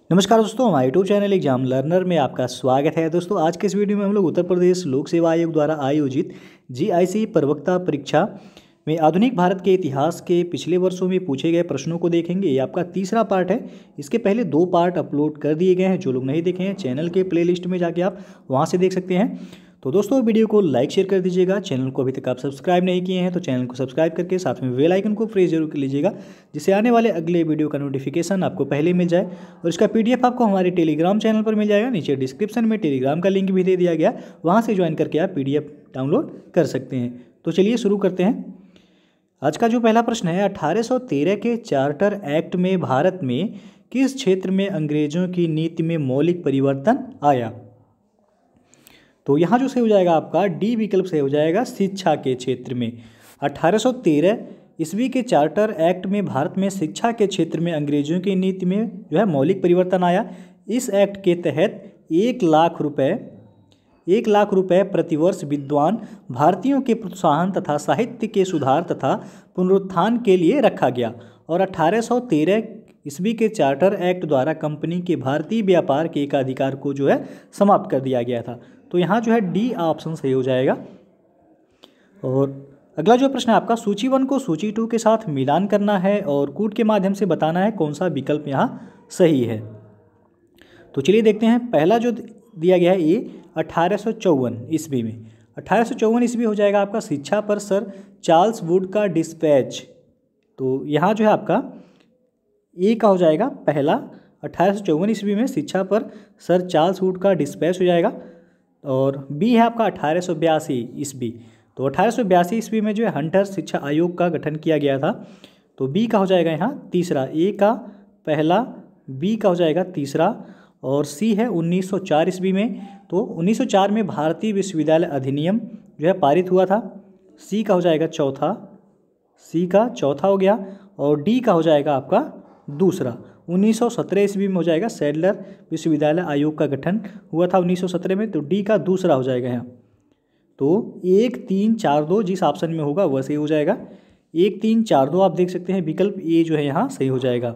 नमस्कार दोस्तों, हमारे यूट्यूब चैनल एग्जाम लर्नर में आपका स्वागत है। दोस्तों आज के इस वीडियो में हम लोग उत्तर प्रदेश लोक सेवा आयोग द्वारा आयोजित जीआईसी प्रवक्ता परीक्षा में आधुनिक भारत के इतिहास के पिछले वर्षों में पूछे गए प्रश्नों को देखेंगे। ये आपका तीसरा पार्ट है। इसके पहले 2 पार्ट अपलोड कर दिए गए हैं। जो लोग नहीं देखे हैं चैनल के प्लेलिस्ट में जाके आप वहाँ से देख सकते हैं। तो दोस्तों वीडियो को लाइक शेयर कर दीजिएगा। चैनल को अभी तक आप सब्सक्राइब नहीं किए हैं तो चैनल को सब्सक्राइब करके साथ में बेल आइकन को प्रेस जरूर कर लीजिएगा, जिससे आने वाले अगले वीडियो का नोटिफिकेशन आपको पहले मिल जाए। और इसका पीडीएफ आपको हमारे टेलीग्राम चैनल पर मिल जाएगा। नीचे डिस्क्रिप्शन में टेलीग्राम का लिंक भी दे दिया गया, वहाँ से ज्वाइन करके आप पीडीएफ डाउनलोड कर सकते हैं। तो चलिए शुरू करते हैं। आज का जो पहला प्रश्न है, 1813 के चार्टर एक्ट में भारत में किस क्षेत्र में अंग्रेजों की नीति में मौलिक परिवर्तन आया? तो यहाँ जो सही हो जाएगा आपका डी विकल्प सही हो जाएगा, शिक्षा के क्षेत्र में। 1813 ईस्वी के चार्टर एक्ट में भारत में शिक्षा के क्षेत्र में अंग्रेजों की नीति में जो है मौलिक परिवर्तन आया। इस एक्ट के तहत 1 लाख रुपए प्रतिवर्ष विद्वान भारतीयों के प्रोत्साहन तथा साहित्य के सुधार तथा पुनरुत्थान के लिए रखा गया। और 1813 ईस्वी के चार्टर एक्ट द्वारा कंपनी के भारतीय व्यापार के एकाधिकार को जो है समाप्त कर दिया गया था। तो यहाँ जो है डी ऑप्शन सही हो जाएगा। और अगला जो प्रश्न है आपका, सूची 1 को सूची 2 के साथ मिलान करना है और कूट के माध्यम से बताना है कौन सा विकल्प यहाँ सही है। तो चलिए देखते हैं। पहला जो दिया गया है ये 1854 ईस्वी में। 1854 ईस्वी हो जाएगा आपका शिक्षा पर सर चार्ल्स वुड का डिस्पैच। तो यहाँ जो है आपका ए का हो जाएगा पहला। 1854 ईस्वी में शिक्षा पर सर चार्ल्स वुड का डिस्पैच हो जाएगा। और बी है आपका 1882 ईस्वी। तो 1882 ईस्वी में जो है हंटर शिक्षा आयोग का गठन किया गया था। तो बी का हो जाएगा यहाँ तीसरा। ए का पहला, बी का हो जाएगा तीसरा। और सी है 1904 ईस्वी में। तो 1904 में भारतीय विश्वविद्यालय अधिनियम जो है पारित हुआ था। सी का हो जाएगा चौथा, सी का चौथा हो गया। और डी का हो जाएगा आपका दूसरा। 1917 ईस्वी में हो जाएगा सैडलर विश्वविद्यालय आयोग का गठन हुआ था 1917 में। तो डी का दूसरा हो जाएगा यहाँ। तो 1 3 4 2 जिस ऑप्शन में होगा वह सही हो जाएगा। 1 3 4 2 आप देख सकते हैं। विकल्प ए जो है यहाँ सही हो जाएगा।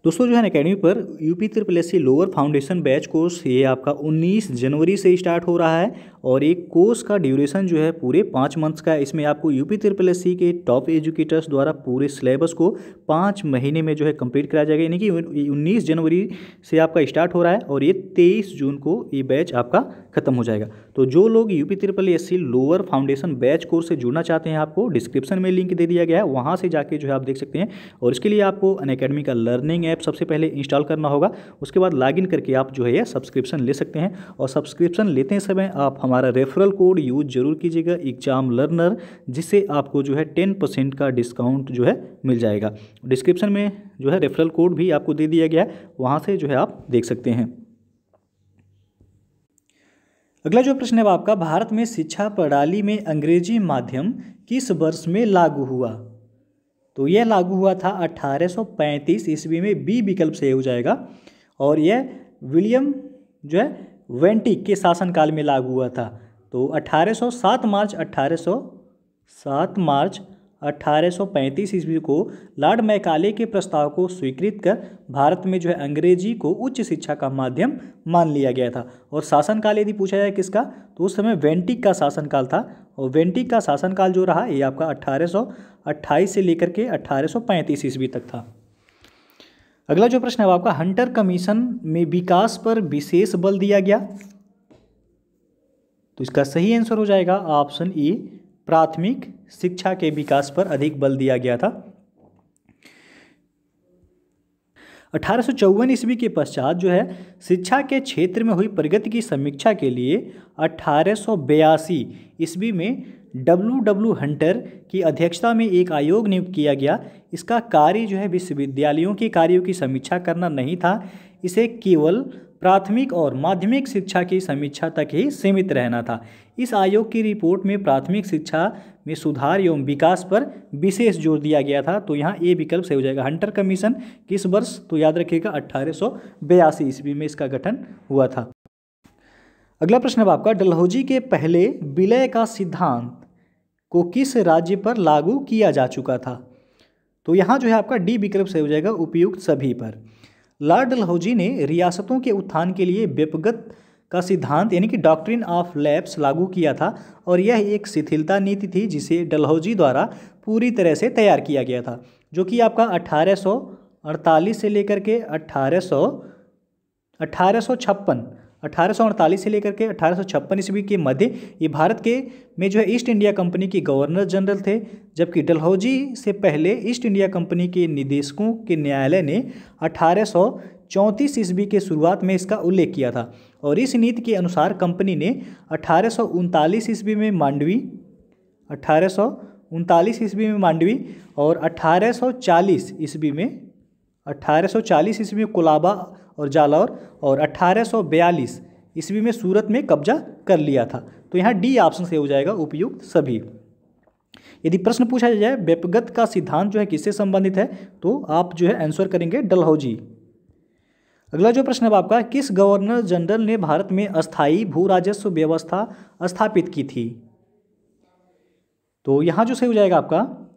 दोस्तों जो है अकेडमी पर UP SSSC lower foundation batch course ये आपका 19 जनवरी से स्टार्ट हो रहा है। और एक कोर्स का ड्यूरेशन जो है पूरे 5 मंथ्स का है। इसमें आपको यूपी SSSC के टॉप एजुकेटर्स द्वारा पूरे सिलेबस को 5 महीने में जो है कंप्लीट कराया जाएगा। यानी कि 19 जनवरी से आपका स्टार्ट हो रहा है और ये 23 जून को ये बैच आपका खत्म हो जाएगा। तो जो लोग UP SSSC lower foundation batch course से जुड़ना चाहते हैं, आपको डिस्क्रिप्शन में लिंक दे दिया गया है, वहाँ से जाके जो है आप देख सकते हैं। और इसके लिए आपको अनअकैडमी का लर्निंग ऐप सबसे पहले इंस्टॉल करना होगा। उसके बाद लॉगिन करके आप जो है ये सब्सक्रिप्शन ले सकते हैं। और सब्सक्रिप्शन लेते समय आप हमारा रेफरल कोड यूज जरूर कीजिएगा एग्जाम लर्नर, जिससे आपको जो है 10% का डिस्काउंट जो है मिल जाएगा। डिस्क्रिप्शन में जो है रेफरल कोड भी आपको दे दिया गया है, वहाँ से जो है आप देख सकते हैं। अगला जो प्रश्न है आपका, भारत में शिक्षा प्रणाली में अंग्रेजी माध्यम किस वर्ष में लागू हुआ? तो यह लागू हुआ था 1835 ईस्वी में। बी विकल्प से हो जाएगा। और यह विलियम जो है वेंटिक के शासनकाल में लागू हुआ था। तो 7 मार्च 1835 ईस्वी को लॉर्ड मैकाले के प्रस्ताव को स्वीकृत कर भारत में जो है अंग्रेजी को उच्च शिक्षा का माध्यम मान लिया गया था। और शासनकाल यदि पूछा जाए किसका, तो उस समय वेंटिक का शासनकाल था। और वेंटिक का शासनकाल जो रहा ये आपका 1828 से लेकर के 1835 ईस्वी तक था। अगला जो प्रश्न है आपका, हंटर कमीशन में विकास पर विशेष बल दिया गया। तो इसका सही आंसर हो जाएगा ऑप्शन ए, प्राथमिक शिक्षा के विकास पर अधिक बल दिया गया था। 1854 ईस्वी के पश्चात जो है शिक्षा के क्षेत्र में हुई प्रगति की समीक्षा के लिए 1882 ईस्वी में W हंटर की अध्यक्षता में एक आयोग नियुक्त किया गया। इसका कार्य जो है विश्वविद्यालयों के कार्यों की समीक्षा करना नहीं था, इसे केवल प्राथमिक और माध्यमिक शिक्षा की समीक्षा तक ही सीमित रहना था। इस आयोग की रिपोर्ट में प्राथमिक शिक्षा में सुधार एवं विकास पर विशेष जोर दिया गया था। तो यहाँ ए विकल्प सही हो जाएगा। हंटर कमीशन किस वर्ष, तो याद रखिएगा 1882 ईस्वी में इसका गठन हुआ था। अगला प्रश्न है आपका, डलहौजी के पहले विलय का सिद्धांत को किस राज्य पर लागू किया जा चुका था? तो यहाँ जो है आपका डी विकल्प सही हो जाएगा उपयुक्त सभी पर। लॉर्ड डलहौजी ने रियासतों के उत्थान के लिए व्यपगत का सिद्धांत यानी कि डॉक्ट्रिन ऑफ लैप्स लागू किया था और यह एक शिथिलता नीति थी जिसे डलहौजी द्वारा पूरी तरह से तैयार किया गया था, जो कि आपका 1848 से लेकर के 1848 से लेकर के 1856 ईस्वी के मध्य ये भारत के में जो है ईस्ट इंडिया कंपनी के गवर्नर जनरल थे, जबकि डलहौजी से पहले ईस्ट इंडिया कंपनी के निदेशकों के न्यायालय ने 1834 ईस्वी के शुरुआत में इसका उल्लेख किया था और इस नीति के अनुसार कंपनी ने 1839 ईस्वी में मांडवी 1839 ईस्वी में मांडवी और 1840 ईस्वी में कोलाबा और जालौर और 1842 ईस्वी में सूरत में कब्जा कर लिया था। तो यहाँ डी ऑप्शन से हो जाएगा उपयुक्त सभी। यदि प्रश्न पूछा जाए व्यपगत का सिद्धांत जो है किससे संबंधित है, तो आप जो है आंसर करेंगे डलहौजी। अगला जो प्रश्न है आपका, किस गवर्नर जनरल ने भारत में अस्थायी भू राजस्व व्यवस्था स्थापित की थी? तो यहाँ जो सही हो जाएगा आपका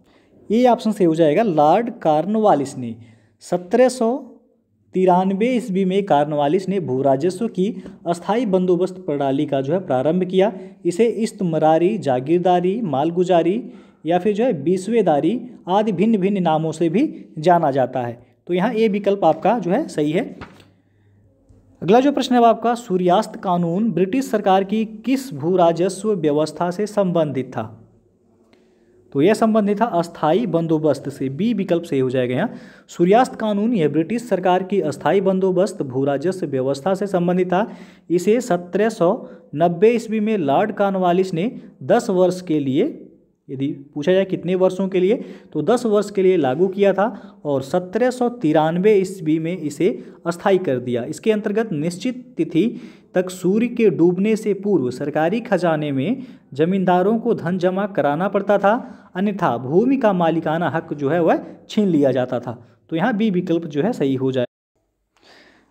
ए ऑप्शन से हो जाएगा लॉर्ड कॉर्नवालिस ने 1793 ईस्वी में कॉर्नवालिस ने भू राजस्व की अस्थायी बंदोबस्त प्रणाली का जो है प्रारंभ किया। इसे इस्तमरारी, जागीरदारी, मालगुजारी या फिर जो है बीसवेदारी आदि भिन्न भिन्न नामों से भी जाना जाता है। तो यहाँ ए विकल्प आपका जो है सही है। अगला जो प्रश्न है आपका, सूर्यास्त कानून ब्रिटिश सरकार की किस भू राजस्व व्यवस्था से संबंधित था? तो यह संबंधित था अस्थायी बंदोबस्त से। बी विकल्प से हो जाएगा यहाँ। सूर्यास्त कानून यह ब्रिटिश सरकार की अस्थायी बंदोबस्त भू राजस्व व्यवस्था से संबंधित था। इसे 1790 ईस्वी में लॉर्ड कॉर्नवालिस ने 10 वर्ष के लिए, यदि पूछा जाए कितने वर्षों के लिए, तो 10 वर्ष के लिए लागू किया था और 1793 ईस्वी में इसे अस्थायी कर दिया। इसके अंतर्गत निश्चित तिथि तक सूर्य के डूबने से पूर्व सरकारी खजाने में जमींदारों को धन जमा कराना पड़ता था, अन्यथा भूमि का मालिकाना हक जो है वह छीन लिया जाता था। तो यहाँ बी विकल्प जो है सही हो जाए।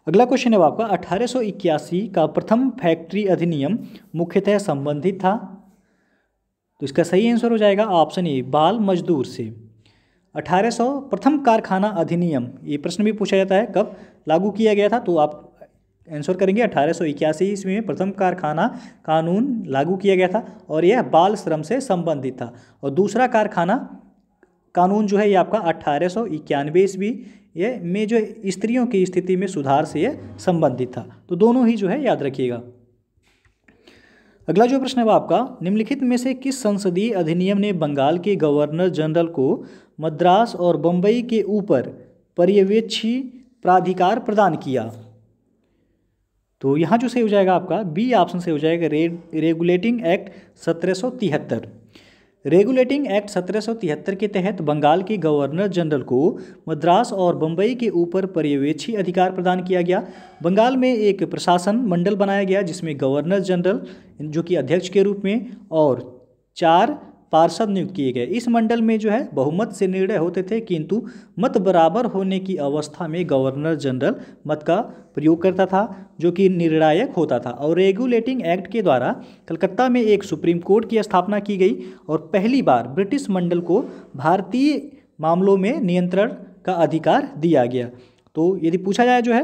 अगला क्वेश्चन है आपका, 1881 का प्रथम फैक्ट्री अधिनियम मुख्यतः संबंधित था। तो इसका सही आंसर हो जाएगा ऑप्शन ए बाल मजदूर से। 1800 प्रथम कारखाना अधिनियम, ये प्रश्न भी पूछा जाता है कब लागू किया गया था, तो आप आंसर करेंगे 1881 ईस्वी में प्रथम कारखाना कानून लागू किया गया था और यह बाल श्रम से संबंधित था। और दूसरा कारखाना कानून जो है ये आपका 1891 ईस्वी ये में जो स्त्रियों की स्थिति में सुधार से यह संबंधित था। तो दोनों ही जो है याद रखिएगा। अगला जो प्रश्न है वो आपका, निम्नलिखित में से किस संसदीय अधिनियम ने बंगाल के गवर्नर जनरल को मद्रास और बम्बई के ऊपर पर्यवेक्षी प्राधिकार प्रदान किया? तो यहाँ जो सही हो जाएगा आपका बी ऑप्शन से हो जाएगा रेगुलेटिंग एक्ट 1773। रेगुलेटिंग एक्ट 1773 के तहत बंगाल के गवर्नर जनरल को मद्रास और बम्बई के ऊपर पर्यवेक्षी अधिकार प्रदान किया गया। बंगाल में एक प्रशासन मंडल बनाया गया जिसमें गवर्नर जनरल जो कि अध्यक्ष के रूप में और 4 पार्षद नियुक्त किए गए। इस मंडल में जो है बहुमत से निर्णय होते थे, किंतु मत बराबर होने की अवस्था में गवर्नर जनरल मत का प्रयोग करता था जो कि निर्णायक होता था। और रेगुलेटिंग एक्ट के द्वारा कलकत्ता में एक सुप्रीम कोर्ट की स्थापना की गई और पहली बार ब्रिटिश मंडल को भारतीय मामलों में नियंत्रण का अधिकार दिया गया। तो यदि पूछा जाए जो है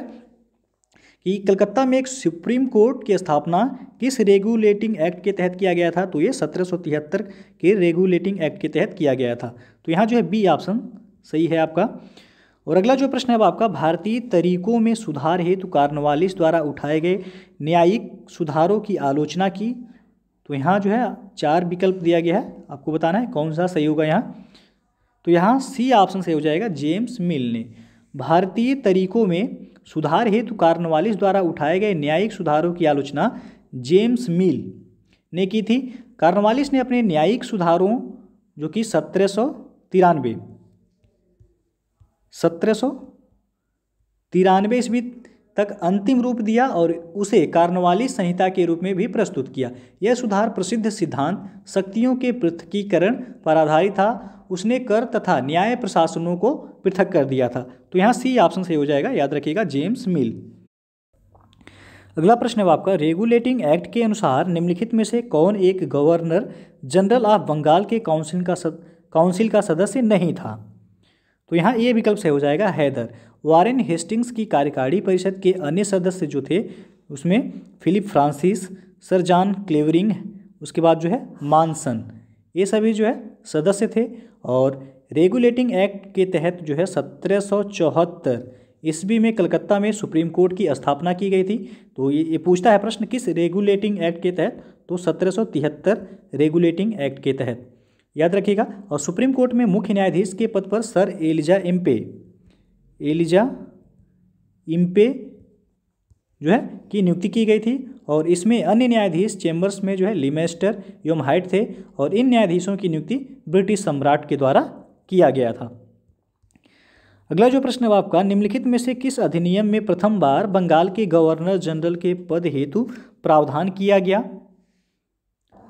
कि कलकत्ता में एक सुप्रीम कोर्ट की स्थापना किस रेगुलेटिंग एक्ट के तहत किया गया था, तो ये 1773 के रेगुलेटिंग एक्ट के तहत किया गया था। तो यहाँ जो है बी ऑप्शन सही है आपका। और अगला जो प्रश्न है वो आपका, भारतीय तरीकों में सुधार हेतु कॉर्नवालिस द्वारा उठाए गए न्यायिक सुधारों की आलोचना की। तो यहाँ जो है 4 विकल्प दिया गया है, आपको बताना है कौन सा सही होगा यहाँ। तो यहाँ सी ऑप्शन सही हो जाएगा, जेम्स मिल ने भारतीय तरीकों में सुधार हेतु कॉर्नवालिस द्वारा उठाए गए न्यायिक सुधारों की आलोचना जेम्स मिल ने की थी। कॉर्नवालिस ने अपने न्यायिक सुधारों जो कि 1793 ईस्वी तक अंतिम रूप दिया और उसे कॉर्नवालिस संहिता के रूप में भी प्रस्तुत किया। यह सुधार प्रसिद्ध सिद्धांत शक्तियों के पृथकीकरण पर आधारित था। उसने कर तथा न्याय प्रशासनों को पृथक कर दिया था। तो यहाँ सी ऑप्शन सही हो जाएगा, याद रखिएगा जेम्स मिल। अगला प्रश्न है आपका, रेगुलेटिंग एक्ट के अनुसार निम्नलिखित में से कौन एक गवर्नर जनरल ऑफ बंगाल के काउंसिल का सदस्य नहीं था? तो यहाँ ये विकल्प से हो जाएगा हैदर। वारेन हेस्टिंग्स की कार्यकारी परिषद के अन्य सदस्य जो थे उसमें फिलिप फ्रांसिस, सर जॉन क्लेवरिंग, उसके बाद जो है मानसन, ये सभी जो है सदस्य थे। और रेगुलेटिंग एक्ट के तहत जो है 1774 ईस्वी में कलकत्ता में सुप्रीम कोर्ट की स्थापना की गई थी। तो ये पूछता है प्रश्न किस रेगुलेटिंग एक्ट के तहत, तो 1773 रेगुलेटिंग एक्ट के तहत, याद रखिएगा। और सुप्रीम कोर्ट में मुख्य न्यायाधीश के पद पर सर एलिजा इम्पे जो है की नियुक्ति की गई थी। और इसमें अन्य न्यायाधीश चेम्बर्स में जो है लिमेस्टर एवं हाइट थे। और इन न्यायाधीशों की नियुक्ति ब्रिटिश सम्राट के द्वारा किया गया था। अगला जो प्रश्न है आपका, निम्नलिखित में से किस अधिनियम में प्रथम बार बंगाल के गवर्नर जनरल के पद हेतु प्रावधान किया गया?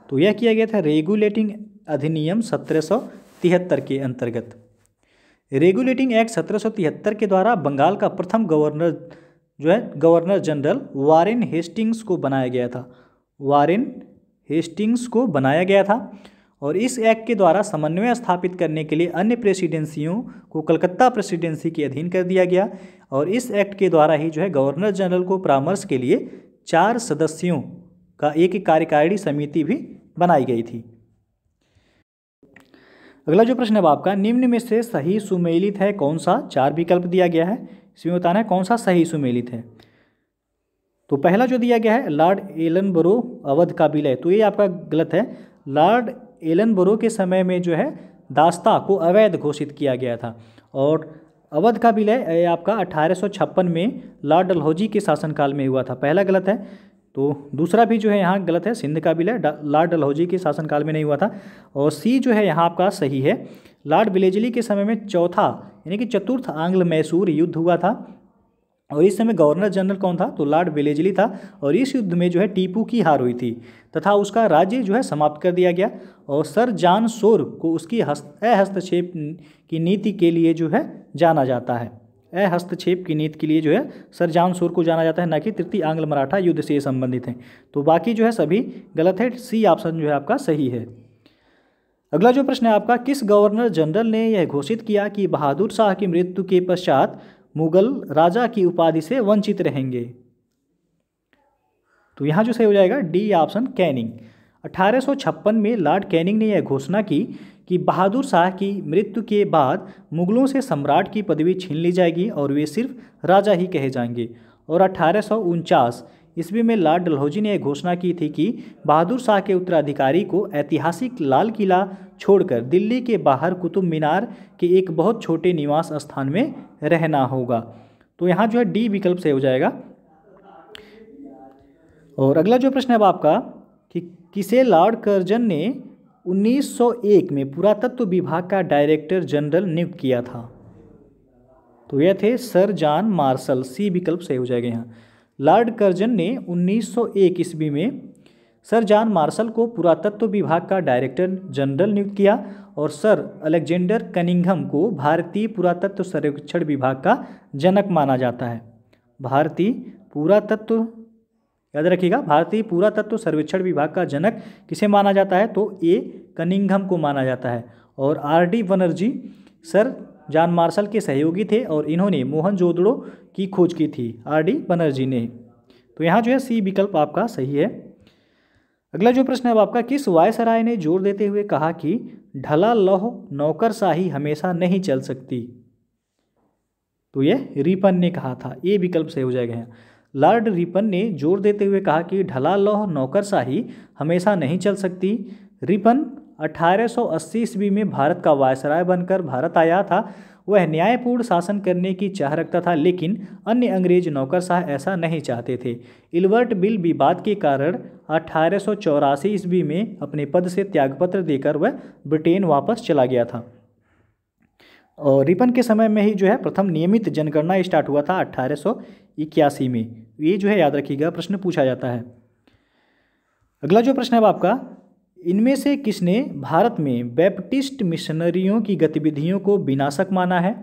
तो यह किया गया था रेगुलेटिंग अधिनियम 1773 के अंतर्गत। रेगुलेटिंग एक्ट 1773 के द्वारा बंगाल का प्रथम गवर्नर जो है गवर्नर जनरल वारेन हेस्टिंग्स को बनाया गया था। और इस एक्ट के द्वारा समन्वय स्थापित करने के लिए अन्य प्रेसिडेंसियों को कलकत्ता प्रेसिडेंसी के अधीन कर दिया गया। और इस एक्ट के द्वारा ही जो है गवर्नर जनरल को परामर्श के लिए 4 सदस्यों का एक कार्यकारिणी समिति भी बनाई गई थी। अगला जो प्रश्न है आपका, निम्न में से सही सुमेलित है कौन सा? 4 विकल्प दिया गया है, इसमें बताना है कौन सा सही सुमेलित है। तो पहला जो दिया गया है लॉर्ड एलनबरो अवध का विलय, तो ये आपका गलत है। लॉर्ड एलनबरो के समय में जो है दास्ता को अवैध घोषित किया गया था। और अवध का विलय आपका 1856 में लॉर्ड डलहौजी के शासनकाल में हुआ था, पहला गलत है। तो दूसरा भी जो है यहाँ गलत है, सिंध का विलय लॉर्ड डलहौजी के शासनकाल में नहीं हुआ था। और सी जो है यहाँ आपका सही है, लॉर्ड वेलेस्ली के समय में चौथा यानी कि चतुर्थ आंग्ल मैसूर युद्ध हुआ था। और इस समय गवर्नर जनरल कौन था? तो लॉर्ड वेलेस्ली था। और इस युद्ध में जो है टीपू की हार हुई थी तथा उसका राज्य जो है समाप्त कर दिया गया। और सर जॉन सोर को उसकी हस्तक्षेप की नीति के लिए जो है जाना जाता है, हस्तक्षेप की नीति के लिए जो है सर जॉन सोर को जाना जाता है, न कि तृतीय आंग्ल मराठा युद्ध से संबंधित हैं। तो बाकी जो है सभी गलत है, सी ऑप्शन जो है आपका सही है। अगला जो प्रश्न है आपका, किस गवर्नर जनरल ने यह घोषित किया कि बहादुर शाह की मृत्यु के पश्चात मुगल राजा की उपाधि से वंचित रहेंगे? तो यहाँ जो सही हो जाएगा डी ऑप्शन कैनिंग। 1856 में लॉर्ड कैनिंग ने यह घोषणा की कि बहादुर शाह की मृत्यु के बाद मुगलों से सम्राट की पदवी छीन ली जाएगी और वे सिर्फ राजा ही कहे जाएंगे। और 1849 ईस्वी में लॉर्ड डलहौजी ने यह घोषणा की थी कि बहादुर शाह के उत्तराधिकारी को ऐतिहासिक लाल किला छोड़कर दिल्ली के बाहर कुतुब मीनार के एक बहुत छोटे निवास स्थान में रहना होगा। तो यहाँ जो है डी विकल्प से हो जाएगा। और अगला जो प्रश्न है अब आपका कि किसे लॉर्ड कर्जन ने 1901 में पुरातत्व विभाग का डायरेक्टर जनरल नियुक्त किया था? तो यह थे सर जॉन मार्शल, सी विकल्प सही हो जाएगा यहाँ। लॉर्ड कर्जन ने 1901 ईस्वी में सर जॉन मार्शल को पुरातत्व विभाग का डायरेक्टर जनरल नियुक्त किया। और सर अलेक्जेंडर कनिंघम को भारतीय पुरातत्व सर्वेक्षण विभाग का जनक माना जाता है। भारतीय पुरातत्व, याद रखिएगा, भारतीय पुरातत्व सर्वेक्षण विभाग का जनक किसे माना जाता है? तो ए कनिंघम को माना जाता है। और RD. Banerjee sir John Marshall के सहयोगी थे और इन्होंने मोहनजोदड़ो की खोज की थी, आर.डी. बनर्जी ने। तो यहाँ जो है सी विकल्प आपका सही है। अगला जो प्रश्न है अब आपका, किस वायसराय ने जोर देते हुए कहा कि ढला लौह नौकरशाही हमेशा नहीं चल सकती? तो यह रिपन ने कहा था, ए विकल्प सही हो जाएगा यहाँ। लॉर्ड रिपन ने जोर देते हुए कहा कि ढला लौह नौकरशाही हमेशा नहीं चल सकती। रिपन 1880 ईस्वी में भारत का वायसराय बनकर भारत आया था। वह न्यायपूर्ण शासन करने की चाह रखता था, लेकिन अन्य अंग्रेज नौकरशाह ऐसा नहीं चाहते थे। इल्बर्ट बिल विवाद के कारण 1884 ईस्वी में अपने पद से त्यागपत्र देकर वह ब्रिटेन वापस चला गया था। और रिपन के समय में ही जो है प्रथम नियमित जनगणना स्टार्ट हुआ था 1881 में। ये जो है याद रखिएगा, प्रश्न पूछा जाता है। अगला जो प्रश्न है आपका, इनमें से किसने भारत में बैप्टिस्ट मिशनरियों की गतिविधियों को विनाशक माना है?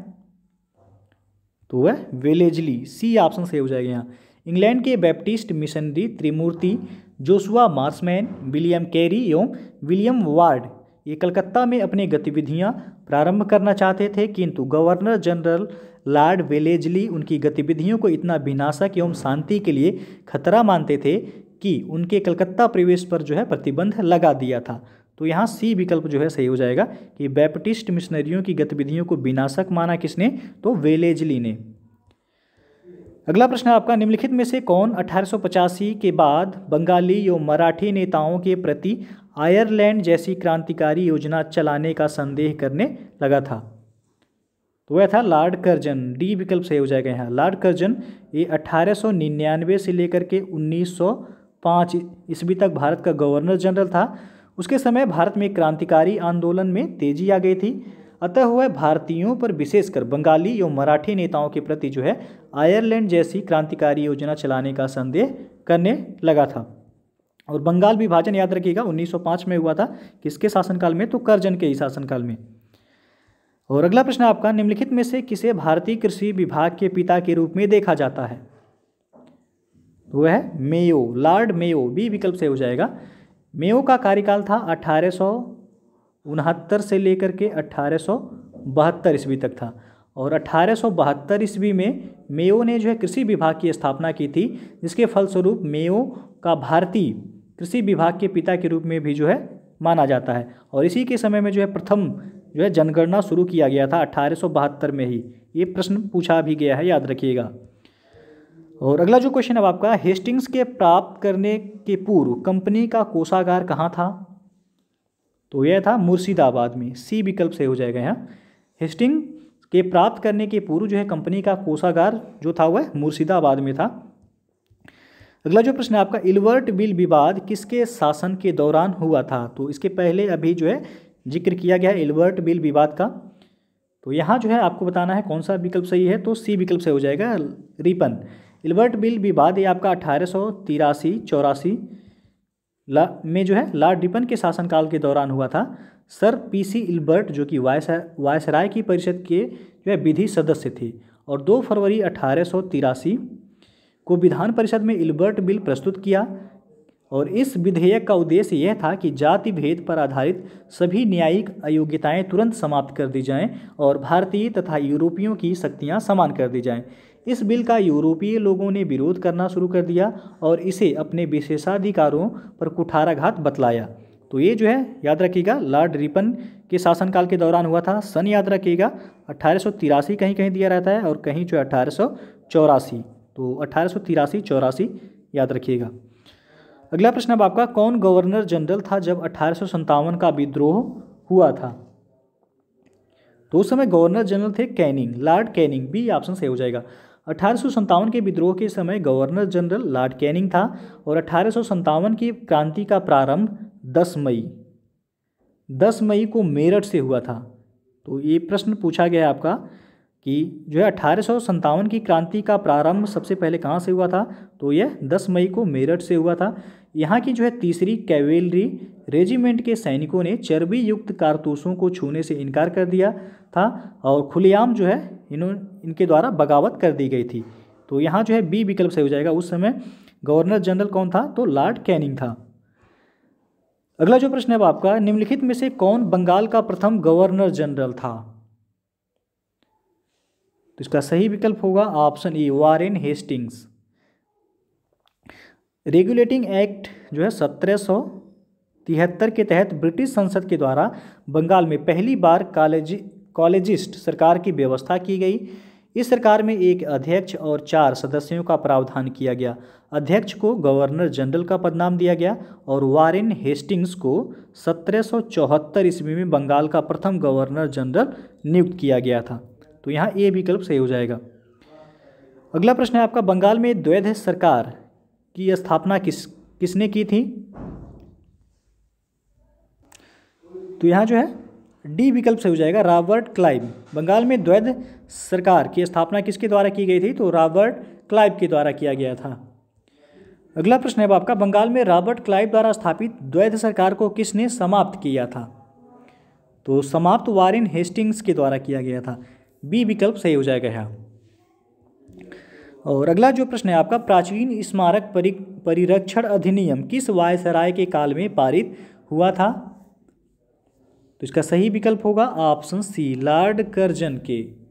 तो वह वेलेस्ली, सी ऑप्शन से हो जाएगा यहाँ। इंग्लैंड के बैप्टिस्ट मिशनरी त्रिमूर्ति जोशुआ मार्समैन, विलियम कैरी एवं विलियम वार्ड, ये कलकत्ता में अपनी गतिविधियां प्रारंभ करना चाहते थे, किंतु गवर्नर जनरल लॉर्ड वेलेजली उनकी गतिविधियों को इतना विनाशक एवं शांति के लिए खतरा मानते थे कि उनके कलकत्ता प्रवेश पर जो है प्रतिबंध लगा दिया था। तो यहाँ सी विकल्प जो है सही हो जाएगा कि बैप्टिस्ट मिशनरियों की गतिविधियों को विनाशक माना किसने, तो वेलेजली ने। अगला प्रश्न आपका, निम्नलिखित में से कौन 1885 के बाद बंगाली एवं मराठी नेताओं के प्रति आयरलैंड जैसी क्रांतिकारी योजना चलाने का संदेह करने लगा था? तो वह था लॉर्ड कर्जन। डी विकल्प सही हो जाएगा यहाँ। लॉर्ड कर्जन ये 1899 से लेकर के 1905 ईस्वी तक भारत का गवर्नर जनरल था। उसके समय भारत में क्रांतिकारी आंदोलन में तेजी आ गई थी, अतः वह भारतीयों पर विशेषकर बंगाली एवं मराठी नेताओं के प्रति जो है आयरलैंड जैसी क्रांतिकारी योजना चलाने का संदेह करने लगा था। और बंगाल विभाजन याद रखिएगा 1905 में हुआ था, किसके शासनकाल में, तो कर्जन के ही शासनकाल में। और अगला प्रश्न आपका, निम्नलिखित में से किसे भारतीय कृषि विभाग के पिता के रूप में देखा जाता है? तो वह है मेयो, लॉर्ड मेयो। बी विकल्प से हो जाएगा। मेयो का कार्यकाल था 1869 से लेकर के 1872 ईस्वी तक था। और 1872 ईस्वी में मेयो ने जो है कृषि विभाग की स्थापना की थी, जिसके फलस्वरूप मेयो का भारतीय कृषि विभाग के पिता के रूप में भी जो है माना जाता है। और इसी के समय में जो है प्रथम जो है जनगणना शुरू किया गया था 1872 में ही। ये प्रश्न पूछा भी गया है, याद रखिएगा। और अगला जो क्वेश्चन है आपका, हेस्टिंग्स के प्राप्त करने के पूर्व कंपनी का कोषागार कहाँ था? तो यह था मुर्शिदाबाद में। सी विकल्प से हो जाएगा यहाँ। हेस्टिंग के प्राप्त करने के पूर्व जो है कंपनी का कोषागार जो था वह मुर्शिदाबाद में था। अगला जो प्रश्न है आपका, इल्बर्ट बिल विवाद किसके शासन के दौरान हुआ था? तो इसके पहले अभी जो है जिक्र किया गया है इल्बर्ट बिल विवाद का। तो यहाँ जो है आपको बताना है कौन सा विकल्प सही है, तो सी विकल्प से हो जाएगा, रिपन। इल्बर्ट बिल विवाद ये आपका 1883-84 में जो है लॉर्ड रिपन के शासनकाल के दौरान हुआ था। सर पीसी इल्बर्ट जो कि वायसराय की परिषद के जो है विधि सदस्य थे, और 2 फरवरी 1883 को विधान परिषद में इल्बर्ट बिल प्रस्तुत किया। और इस विधेयक का उद्देश्य यह था कि जाति भेद पर आधारित सभी न्यायिक अयोग्यताएं तुरंत समाप्त कर दी जाएं और भारतीय तथा यूरोपियों की शक्तियां समान कर दी जाएं। इस बिल का यूरोपीय लोगों ने विरोध करना शुरू कर दिया और इसे अपने विशेषाधिकारों पर कुठाराघात बतलाया। तो ये जो है याद रखिएगा लॉर्ड रिपन के शासनकाल के दौरान हुआ था। सन याद रखिएगा 1883 कहीं कहीं दिया रहता है और कहीं जो 1884, तो 1883-84 याद रखिएगा। अगला प्रश्न अब आपका, कौन गवर्नर जनरल था जब 1857 का विद्रोह हुआ था? तो उस समय गवर्नर जनरल थे Canning, Lord Canning. B option सही हो जाएगा। 1857 के विद्रोह के समय गवर्नर जनरल लॉर्ड कैनिंग था और 1857 की क्रांति का प्रारंभ 10 मई को मेरठ से हुआ था। तो ये प्रश्न पूछा गया है आपका कि जो है 1857 की क्रांति का प्रारंभ सबसे पहले कहाँ से हुआ था? तो यह 10 मई को मेरठ से हुआ था। यहाँ की जो है 3री कैवेलरी रेजिमेंट के सैनिकों ने चर्बी युक्त कारतूसों को छूने से इनकार कर दिया था और खुलेआम जो है इनके द्वारा बगावत कर दी गई थी। तो यहाँ जो है बी विकल्प से हो जाएगा। उस समय गवर्नर जनरल कौन था? तो लॉर्ड कैनिंग था। अगला जो प्रश्न है आपका, निम्नलिखित में से कौन बंगाल का प्रथम गवर्नर जनरल था? तो इसका सही विकल्प होगा option A, Warren Hastings. Regulating act जो है 1773 के तहत ब्रिटिश संसद के द्वारा बंगाल में पहली बार कॉलेजिस्ट सरकार की व्यवस्था की गई। इस सरकार में एक अध्यक्ष और 4 सदस्यों का प्रावधान किया गया। अध्यक्ष को गवर्नर जनरल का पदनाम दिया गया और वारेन हेस्टिंग्स को 1774 ईस्वी में बंगाल का प्रथम गवर्नर जनरल नियुक्त किया गया था। तो यहाँ ए विकल्प सही हो जाएगा। अगला प्रश्न है आपका, बंगाल में द्वैध सरकार की स्थापना किसने की थी? तो यहाँ जो है डी विकल्प से हो जाएगा, रॉबर्ट क्लाइव। बंगाल में द्वैध सरकार की स्थापना किसके द्वारा की गई थी? तो रॉबर्ट क्लाइव के द्वारा किया गया था। अगला प्रश्न है आपका, बंगाल में रॉबर्ट क्लाइव द्वारा स्थापित द्वैध सरकार को किसने समाप्त किया था? तो समाप्त वारेन हेस्टिंग्स के द्वारा किया गया था। बी विकल्प सही हो जाएगा यहाँ। और अगला जो प्रश्न है आपका, प्राचीन स्मारक परिरक्षण अधिनियम किस वायसराय के काल में पारित हुआ था? तो इसका सही विकल्प होगा ऑप्शन सी, लॉर्ड कर्जन के।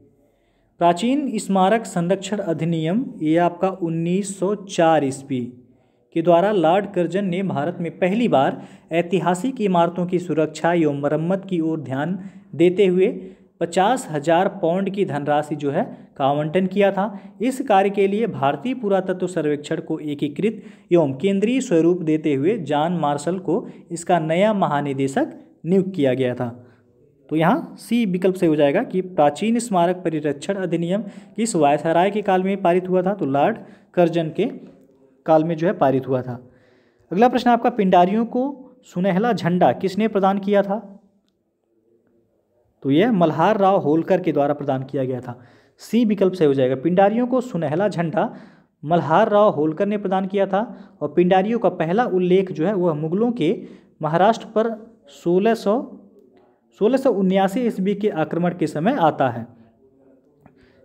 प्राचीन स्मारक संरक्षण अधिनियम ये आपका 1904 ईस्वी के द्वारा लॉर्ड कर्जन ने भारत में पहली बार ऐतिहासिक इमारतों की सुरक्षा एवं मरम्मत की ओर ध्यान देते हुए 50,000 पाउंड की धनराशि जो है का आवंटन किया था। इस कार्य के लिए भारतीय पुरातत्व सर्वेक्षण को एकीकृत एवं केंद्रीय स्वरूप देते हुए जॉन मार्शल को इसका नया महानिदेशक नियुक्त किया गया था। तो यहाँ सी विकल्प से हो जाएगा कि प्राचीन स्मारक परिरक्षण अधिनियम किस वायसराय के काल में पारित हुआ था, तो लॉर्ड कर्जन के काल में जो है पारित हुआ था। अगला प्रश्न आपका, पिंडारियों को सुनहला झंडा किसने प्रदान किया था? तो यह मल्हार राव होलकर के द्वारा प्रदान किया गया था। सी विकल्प से हो जाएगा। पिंडारियों को सुनहला झंडा मल्हार राव होलकर ने प्रदान किया था और पिंडारियों का पहला उल्लेख जो है वह मुगलों के महाराष्ट्र पर 1679 ईस्वी के आक्रमण के समय आता है।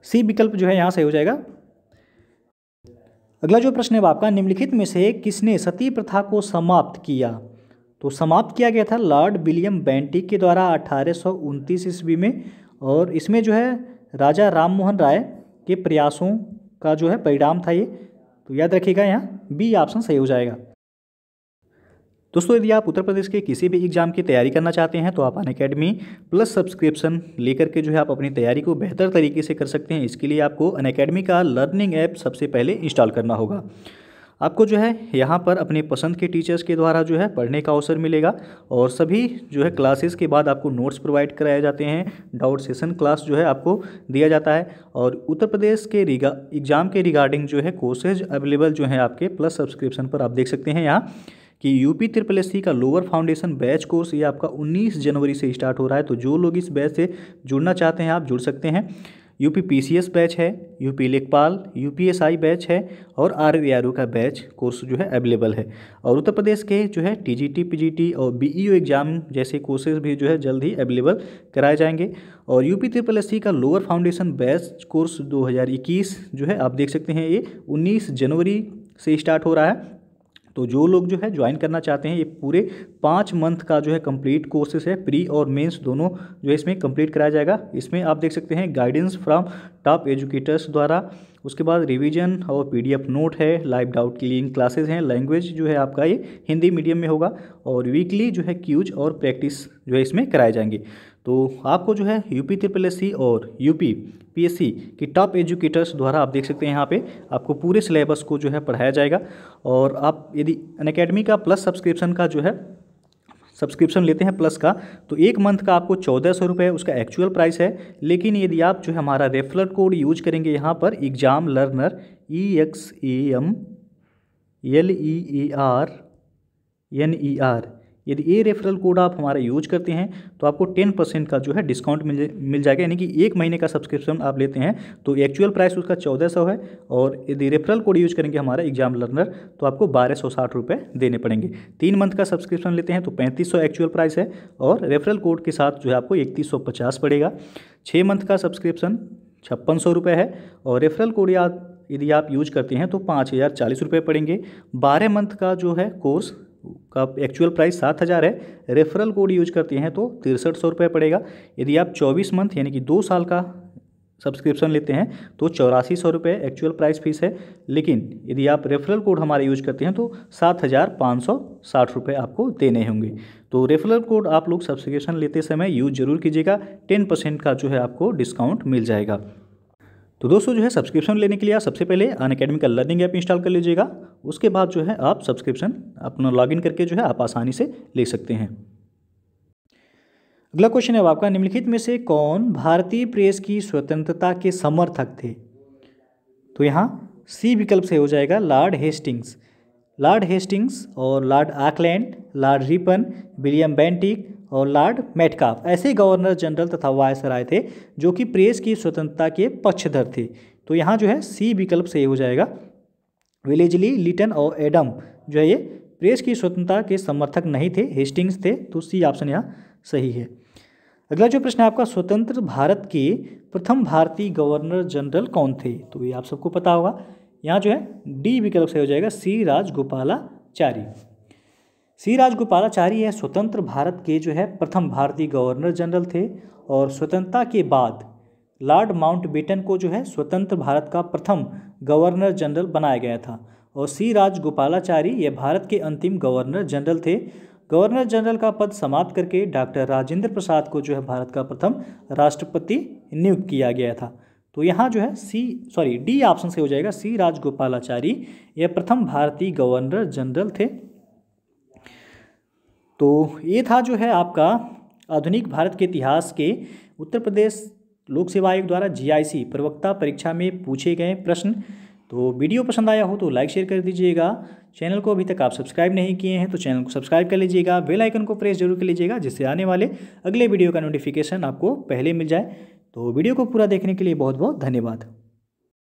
सी विकल्प जो है यहाँ से हो जाएगा। अगला जो प्रश्न है आपका, निम्नलिखित में से किसने सती प्रथा को समाप्त किया? तो समाप्त किया गया था लॉर्ड विलियम बेंटिक के द्वारा 1829 ईस्वी में, और इसमें जो है राजा राम मोहन राय के प्रयासों का जो है परिणाम था ये। तो याद रखिएगा यहाँ बी ऑप्शन सही हो जाएगा। दोस्तों, यदि आप उत्तर प्रदेश के किसी भी एग्जाम की तैयारी करना चाहते हैं तो आप अनअकैडमी प्लस सब्सक्रिप्शन लेकर के जो है आप अपनी तैयारी को बेहतर तरीके से कर सकते हैं। इसके लिए आपको अनअकैडमी का लर्निंग ऐप सबसे पहले इंस्टॉल करना होगा। आपको जो है यहाँ पर अपने पसंद के टीचर्स के द्वारा जो है पढ़ने का अवसर मिलेगा और सभी जो है क्लासेस के बाद आपको नोट्स प्रोवाइड कराए जाते हैं। डाउट सेशन क्लास जो है आपको दिया जाता है और उत्तर प्रदेश के एग्ज़ाम के रिगार्डिंग जो है कोर्सेज अवेलेबल जो है आपके प्लस सब्सक्रिप्शन पर आप देख सकते हैं यहाँ कि यूपी SSS का लोअर फाउंडेशन बैच कोर्स ये आपका 19 जनवरी से स्टार्ट हो रहा है। तो जो लोग इस बैच से जुड़ना चाहते हैं आप जुड़ सकते हैं। यूपी PCS बैच है, यूपी लेखपाल, UPSI बैच है और RVRO का बैच कोर्स जो है अवेलेबल है। और उत्तर प्रदेश के जो है TGT, PGT और BEO एग्जाम जैसे कोर्सेज भी जो है जल्द ही अवेलेबल कराए जाएंगे। और यूपी SSS का लोअर फाउंडेशन बैच कोर्स 2021 जो है आप देख सकते हैं ये 19 जनवरी से स्टार्ट हो रहा है। तो जो लोग जो है ज्वाइन करना चाहते हैं ये पूरे 5 मंथ का जो है कंप्लीट कोर्सेस है, प्री और मेंस दोनों जो है इसमें कंप्लीट कराया जाएगा। इसमें आप देख सकते हैं गाइडेंस फ्रॉम टॉप एजुकेटर्स द्वारा, उसके बाद रिवीजन और PDF नोट है, लाइव डाउट क्लियरिंग क्लासेस हैं, लैंग्वेज जो है आपका ये हिंदी मीडियम में होगा और वीकली जो है क्यूज और प्रैक्टिस जो है इसमें कराए जाएंगे। तो आपको जो है यूपी SSS और यूपी PSC की टॉप एजुकेटर्स द्वारा आप देख सकते हैं यहाँ पे आपको पूरे सिलेबस को जो है पढ़ाया जाएगा। और आप यदि अनअकैडमी का प्लस सब्सक्रिप्शन का जो है सब्सक्रिप्शन लेते हैं प्लस का, तो एक मंथ का आपको 1400 रुपये उसका एक्चुअल प्राइस है। लेकिन यदि आप जो है हमारा रेफरल कोड यूज करेंगे यहाँ पर एग्जाम लर्नर EXAMLERNER, यदि ये रेफरल कोड आप हमारा यूज करते हैं तो आपको 10% का जो है डिस्काउंट मिल जाएगा। यानी कि एक महीने का सब्सक्रिप्शन आप लेते हैं तो एक्चुअल प्राइस उसका 1400 है और यदि रेफरल कोड यूज करेंगे हमारा एग्जाम लर्नर तो आपको 1260 रुपये देने पड़ेंगे। 3 मंथ का सब्सक्रिप्शन लेते हैं तो 3500 एक्चुअल प्राइस है और रेफरल कोड के साथ जो है आपको 3150 पड़ेगा। 6 मंथ का सब्सक्रिप्शन 5600 रुपये है और रेफरल कोड यदि आप यूज करते हैं तो 5040 रुपये पड़ेंगे। 12 मंथ का जो है कोर्स का एक्चुअल प्राइस 7000 है, रेफरल कोड यूज करते हैं तो 6300 रुपये पड़ेगा। यदि आप 24 मंथ यानी कि 2 साल का सब्सक्रिप्शन लेते हैं तो 8400 रुपये एक्चुअल प्राइस फीस है। लेकिन यदि आप रेफरल कोड हमारा यूज करते हैं तो 7560 रुपये आपको देने होंगे। तो रेफरल कोड आप लोग सब्सक्रिप्शन लेते समय यूज जरूर कीजिएगा, 10% का जो है आपको डिस्काउंट मिल जाएगा। तो दोस्तों जो है सब्सक्रिप्शन लेने के लिए आप सबसे पहले अनअकैडमी का लर्निंग ऐप इंस्टॉल कर लीजिएगा। उसके बाद जो है आप सब्सक्रिप्शन अपना लॉगिन करके जो है आप आसानी से ले सकते हैं। अगला क्वेश्चन है आपका, निम्नलिखित में से कौन भारतीय प्रेस की स्वतंत्रता के समर्थक थे? तो यहाँ सी विकल्प से हो जाएगा लॉर्ड हेस्टिंग्स। लॉर्ड हेस्टिंग्स और Lord Auckland, Lord Ripon, William Bentinck और लॉर्ड मेटकाफ ऐसे गवर्नर जनरल तथा वायसराय थे जो कि प्रेस की स्वतंत्रता के पक्षधर थे। तो यहाँ जो है सी विकल्प से हो जाएगा। वेलेस्ली, लिटन और एडम जो है ये प्रेस की स्वतंत्रता के समर्थक नहीं थे, हेस्टिंग्स थे। तो सी ऑप्शन यहाँ सही है। अगला जो प्रश्न है आपका, स्वतंत्र भारत के प्रथम भारतीय गवर्नर जनरल कौन थे? तो ये आप सबको पता होगा। यहाँ जो है डी विकल्प से हो जाएगा सी राजगोपालाचारी। सी राजगोपालाचारी यह स्वतंत्र भारत के जो है प्रथम भारतीय गवर्नर जनरल थे और स्वतंत्रता के बाद लॉर्ड माउंटबेटन को जो है स्वतंत्र भारत का प्रथम गवर्नर जनरल बनाया गया था। और सी राजगोपालाचारी यह भारत के अंतिम गवर्नर जनरल थे। गवर्नर जनरल का पद समाप्त करके डॉक्टर राजेंद्र प्रसाद को जो है भारत का प्रथम राष्ट्रपति नियुक्त किया गया था। तो यहाँ जो है डी ऑप्शन से हो जाएगा, सी राजगोपालाचारी यह प्रथम भारतीय गवर्नर जनरल थे। तो ये था जो है आपका आधुनिक भारत के इतिहास के उत्तर प्रदेश लोक सेवा आयोग द्वारा जीआईसी प्रवक्ता परीक्षा में पूछे गए प्रश्न। तो वीडियो पसंद आया हो तो लाइक शेयर कर दीजिएगा। चैनल को अभी तक आप सब्सक्राइब नहीं किए हैं तो चैनल को सब्सक्राइब कर लीजिएगा। बेल आइकन को प्रेस जरूर कर लीजिएगा जिससे आने वाले अगले वीडियो का नोटिफिकेशन आपको पहले मिल जाए। तो वीडियो को पूरा देखने के लिए बहुत बहुत धन्यवाद।